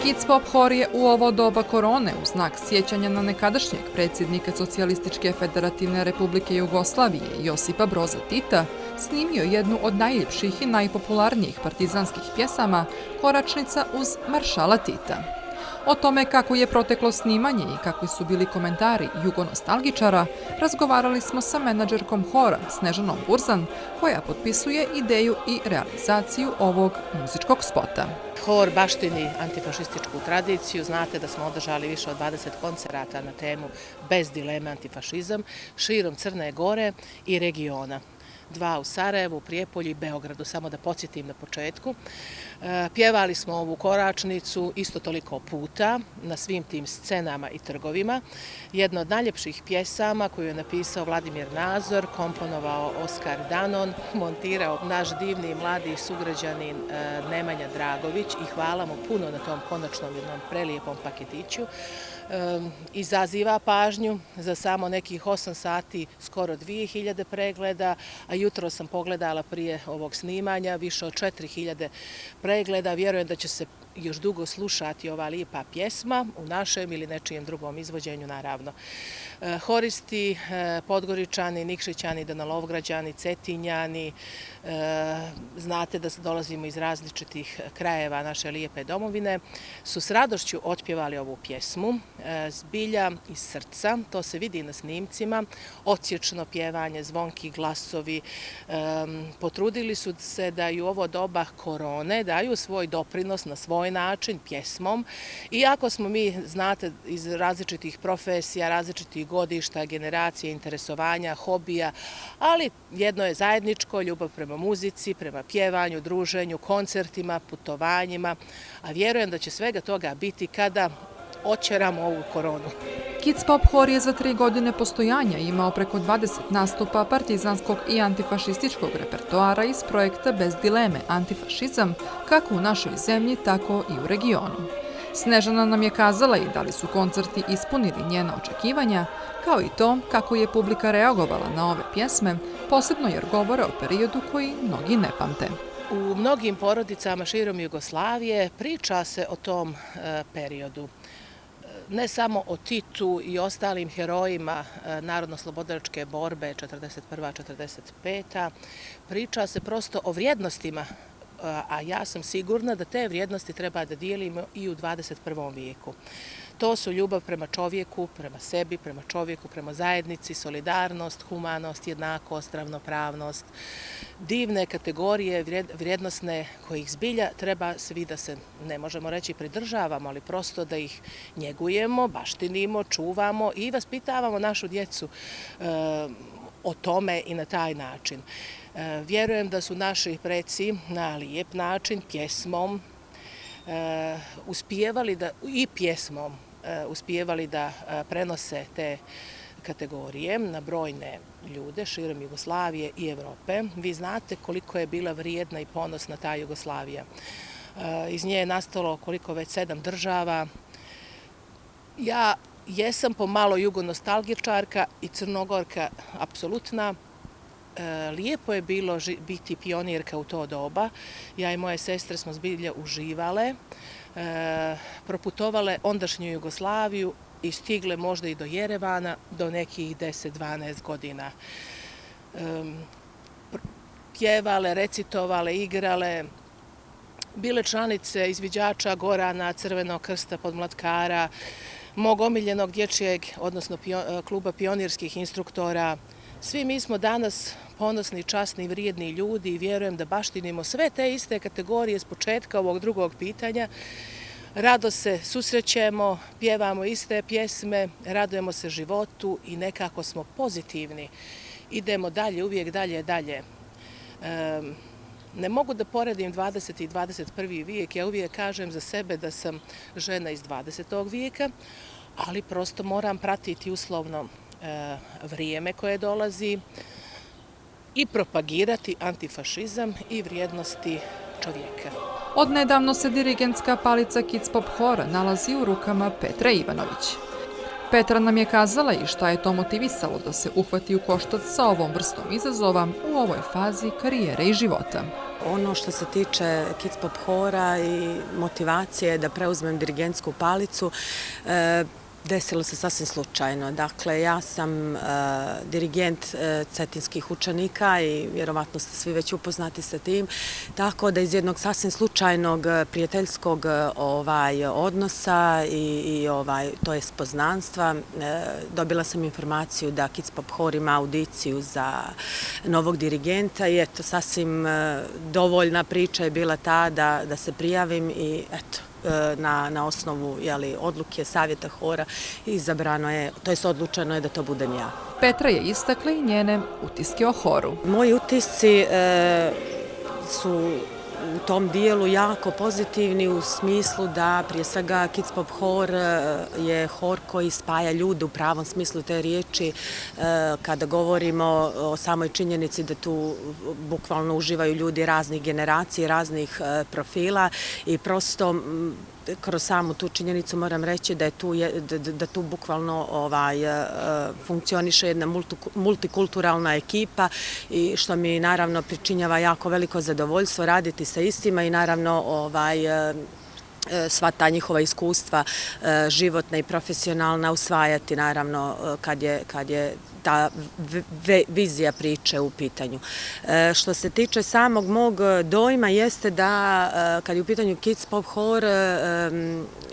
Kids Pop Hor je u ovo doba korone u znak sjećanja na nekadašnjeg predsjednika Socijalističke federativne republike Jugoslavije Josipa Broza Tita snimio jednu od najljepših i najpopularnijih partizanskih pjesama Koračnica uz maršala Tita. O tome kako je proteklo snimanje i kakvi su bili komentari jugonostalgičara, razgovarali smo sa menadžerkom hora Snežanom Burzan, koja potpisuje ideju i realizaciju ovog muzičkog spota. Hor baštini antifašističku tradiciju. Znate da smo održali više od 20 koncerata na temu Bez dileme antifašizam širom Crne Gore i regiona. 2 u Sarajevu, Prijepolju i Beogradu, samo da podsjetim na početku. Pjevali smo ovu koračnicu isto toliko puta na svim tim scenama i trgovima. Jedna od najljepših pjesama koju je napisao Vladimir Nazor, komponovao Oskar Danon, montirao naš divni mladi sugrađanin Nemanja Dragović i hvala mu puno na tom konačnom jednom prelijepom paketiću. Izaziva pažnju za samo nekih 8 sati, skoro 2000 pregleda, a jutro sam pogledala prije ovog snimanja više od 4000 pregleda. Vjerujem da će se još dugo slušati ova lijepa pjesma u našem ili nečijem drugom izvođenju, naravno. Horisti, Podgoričani, Nikšićani, Danolovgrađani, Cetinjani, znate da dolazimo iz različitih krajeva naše lijepe domovine, su s radošću otpjevali ovu pjesmu, zbilja iz srca, to se vidi na snimcima, odsječno pjevanje, zvonki glasovi, potrudili su se da i u ovo doba korone daju svoj doprinos na svoj način, pjesmom, iako smo mi, znate, iz različitih profesija, različitih godišta, generacije, interesovanja, hobija, ali jedno je zajedničko, ljubav prema muzici, prema pjevanju, druženju, koncertima, putovanjima, a vjerujem da će svega toga biti kada očeramo ovu koronu. Kids Pop Hor je za 3 godine postojanja imao preko 20 nastupa partizanskog i antifašističkog repertoara iz projekta Bez dileme antifašizam, kako u našoj zemlji, tako i u regionu. Snežana nam je kazala i da li su koncerti ispunili njena očekivanja, kao i to kako je publika reagovala na ove pjesme, posebno jer govore o periodu koji mnogi ne pamte. U mnogim porodicama širom Jugoslavije priča se o tom periodu. Ne samo o Titu i ostalim herojima narodno-slobodilačke borbe 1941-1945. Priča se prosto o vrijednostima, a ja sam sigurna da te vrijednosti treba da dijelimo i u 21. vijeku. To su ljubav prema čovjeku, prema sebi, prema čovjeku, prema zajednici, solidarnost, humanost, jednakost, ravnopravnost. Divne kategorije vrijednosne kojih zbilja treba svi da se, ne možemo reći pridržavamo, ali prosto da ih njegujemo, baštinimo, čuvamo i vaspitavamo našu djecu o tome i na taj način. Vjerujem da su naši preci na lijep način, pjesmom, uspijevali da prenose te kategorije na brojne ljude širom Jugoslavije i Evrope. Vi znate koliko je bila vrijedna i ponosna ta Jugoslavija. Iz nje je nastalo koliko već 7 država. Ja jesam pomalo jugonostalgičarka i crnogorka apsolutna. Lijepo je bilo biti pionirka u to doba. Ja i moje sestre smo zbilja uživale, proputovale ondašnju Jugoslaviju i stigle možda i do Jerevana do nekih 10-12 godina. Pjevale, recitovale, igrale, bile članice izviđača Gorana, Crvenog krsta, Podmlatkara, mog omiljenog dječjeg, odnosno kluba pionirskih instruktora. Svi mi smo danas ponosni, časni, vrijedni ljudi i vjerujem da baštinimo sve te iste kategorije s početka ovog drugog pitanja. Rado se susrećemo, pjevamo iste pjesme, radujemo se životu i nekako smo pozitivni. Idemo dalje, uvijek dalje. Ne mogu da poredim 20. i 21. vijek, ja uvijek kažem za sebe da sam žena iz 20. vijeka, ali prosto moram pratiti uslovno vrijeme koje dolazi i propagirati antifašizam i vrijednosti čovjeka. Odnedavno se dirigentska palica Kids Pop Hora nalazi u rukama Petre Ivanović. Petra nam je kazala i šta je to motivisalo da se uhvati u koštac sa ovom vrstom izazova u ovoj fazi karijere i života. Ono što se tiče Kids Pop hora i motivacije da preuzmem dirigentsku palicu, desilo se sasvim slučajno. Dakle, ja sam dirigent cetinskih učenika i vjerovatno ste svi već upoznati sa tim, tako da iz jednog sasvim slučajnog prijateljskog odnosa i to je poznanstva, dobila sam informaciju da Kids Pop hor ima audiciju za novog dirigenta i eto, sasvim dovoljna priča je bila ta da se prijavim i eto, na osnovu odluke savjeta hora izabrano je, to jest odlučeno je da to budem ja. Petra je istakla i njene utiske o horu. Moji utisci su u tom dijelu jako pozitivni u smislu da prije svega Kids Pop hor je hor koji spaja ljude u pravom smislu te riječi. Kada govorimo o samoj činjenici da tu bukvalno uživaju ljudi raznih generacija, raznih profila i prosto kroz samu tu činjenicu moram reći da tu bukvalno funkcioniše jedna multikulturalna ekipa i što mi naravno pričinjava jako veliko zadovoljstvo raditi sa istima i naravno sva ta njihova iskustva životna i profesionalna usvajati naravno kad je ta vizija priče u pitanju. Što se tiče samog mog dojma jeste da kad je u pitanju Kids Pop hor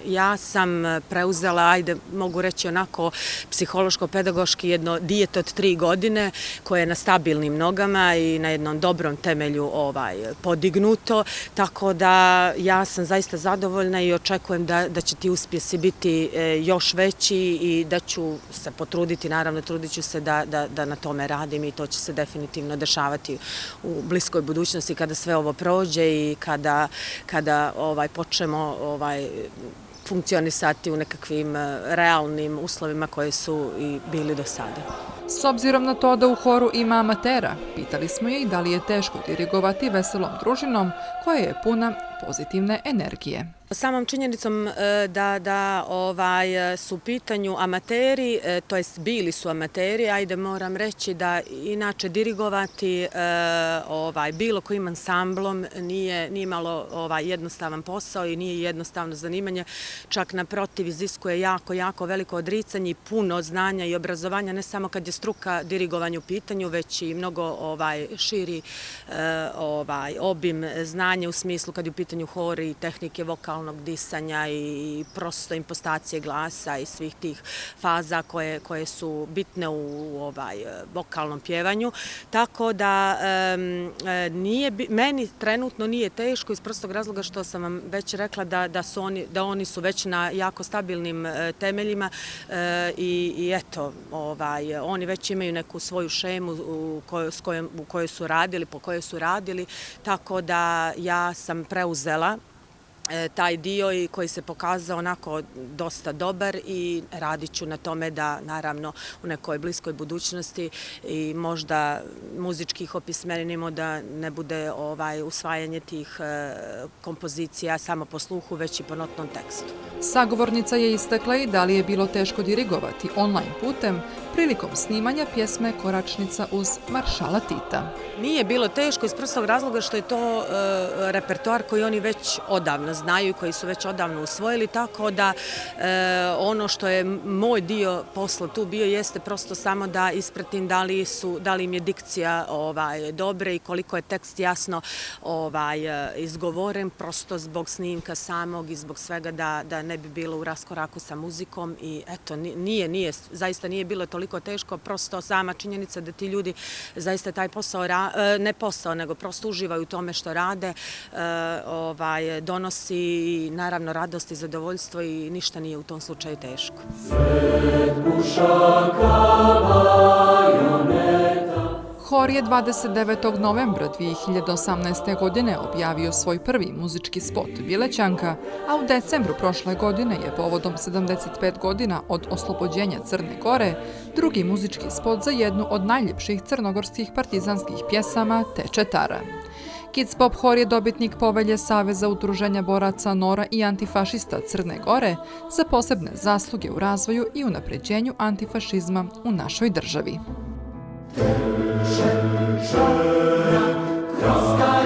ja sam preuzela, ajde mogu reći onako psihološko-pedagoški jedno dijet od 3 godine koje je na stabilnim nogama i na jednom dobrom temelju podignuto, tako da ja sam zaista zadovoljna i očekujem da će ti uspjesi biti još veći i da ću se potruditi, naravno trudit ću se da na tome radim i to će se definitivno dešavati u bliskoj budućnosti kada sve ovo prođe i kada počnemo funkcionisati u nekakvim realnim uslovima koje su i bili do sada. S obzirom na to da u horu ima amatera, pitali smo je i da li je teško dirigovati veselom družinom koja je puna pozitivne energije. Samom činjenicom da su u pitanju amateri, to jest bili su amateri, ajde moram reći da inače dirigovati bilo kojim ansamblom nije imalo jednostavan posao i nije jednostavno zanimanje, čak naprotiv iziskuje jako veliko odricanje i puno znanja i obrazovanja, ne samo kad je struka dirigovanja u pitanju, već i mnogo širi obim znanja u smislu kad je u pitanju hor i tehnike vokalnog disanja i prosto impostacije glasa i svih tih faza koje su bitne u vokalnom pjevanju. Tako da meni trenutno nije teško iz prostog razloga što sam vam već rekla da oni su već na jako stabilnim temeljima i eto, oni već imaju neku svoju šemu u kojoj su radili, po kojoj su radili, tako da ja sam preuzela taj dio i koji se pokazao onako dosta dobar i radit ću na tome da naravno u nekoj bliskoj budućnosti i možda muzičkih opismenimo da ne bude usvajanje tih kompozicija samo po sluhu, već i po notnom tekstu. Sagovornica je istakla i da li je bilo teško dirigovati online putem prilikom snimanja pjesme Koračnica uz maršala Tita. Nije bilo teško iz prostog razloga što je to repertoar koji oni već odavno znaju i koji su već odavno usvojili, tako da ono što je moj dio posla tu bio jeste prosto samo da ispratim da li im je dikcija dobra i koliko je tekst jasno izgovoren, prosto zbog snimka samog i zbog svega da ne bi bilo u raskoraku sa muzikom i eto, zaista nije bilo toliko teško, prosto sama činjenica da ti ljudi zaista taj posao, ne posao, nego prosto uživaju u tome što rade, donosi naravno radost i zadovoljstvo i ništa nije u tom slučaju teško. Hor je 29. novembra 2018. godine objavio svoj prvi muzički spot Bilećanka, a u decembru prošle godine je povodom 75 godina od oslobođenja Crne Gore drugi muzički spot za jednu od najljepših crnogorskih partizanskih pjesama Teče Tara. Kids Pop hor je dobitnik povelje Saveza udruženja boraca NORA i antifašista Crne Gore za posebne zasluge u razvoju i unapređenju antifašizma u našoj državi. Kraska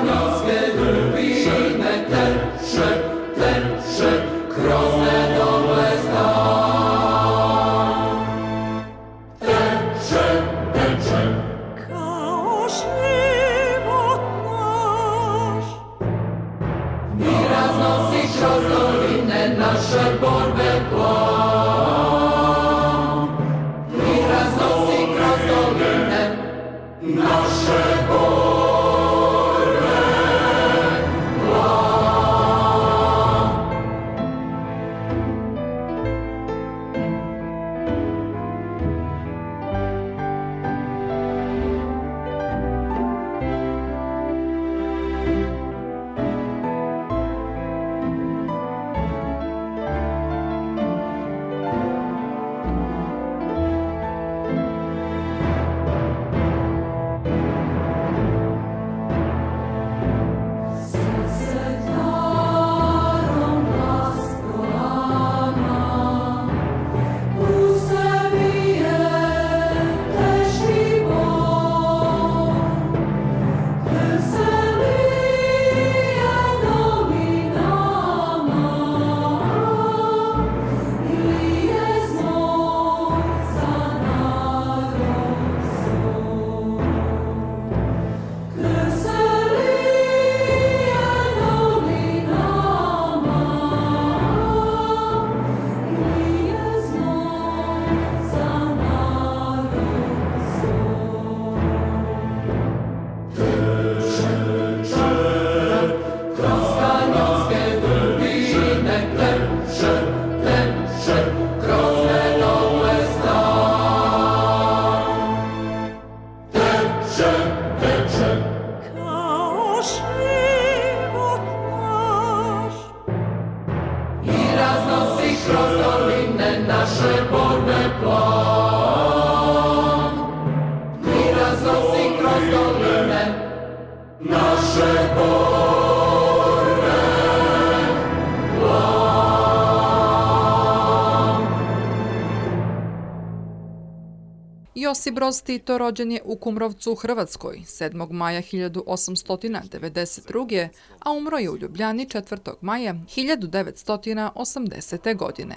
Josip Broz Tito rođen je u Kumrovcu u Hrvatskoj 7. maja 1892. a umro je u Ljubljani 4. maja 1980. godine.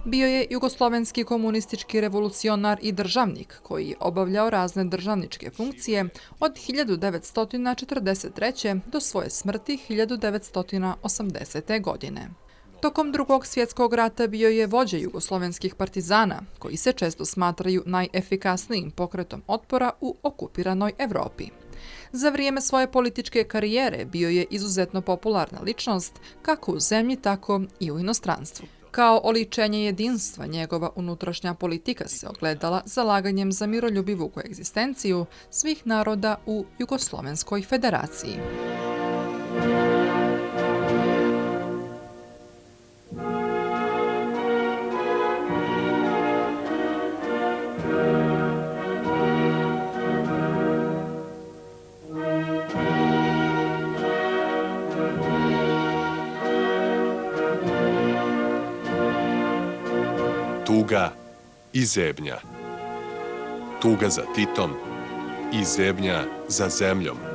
Bio je jugoslovenski komunistički revolucionar i državnik koji je obavljao razne državničke funkcije od 1943. do svoje smrti 1980. godine. Tokom Drugog svjetskog rata bio je vođa jugoslovenskih partizana, koji se često smatraju najefikasnijim pokretom otpora u okupiranoj Evropi. Za vrijeme svoje političke karijere bio je izuzetno popularna ličnost kako u zemlji, tako i u inostranstvu. Kao oličenje jedinstva, njegova unutrašnja politika se ogledala zalaganjem za miroljubivu koegzistenciju svih naroda u Jugoslovenskoj federaciji. Tuga i zebnja. Tuga za Titom i zebnja za zemljom.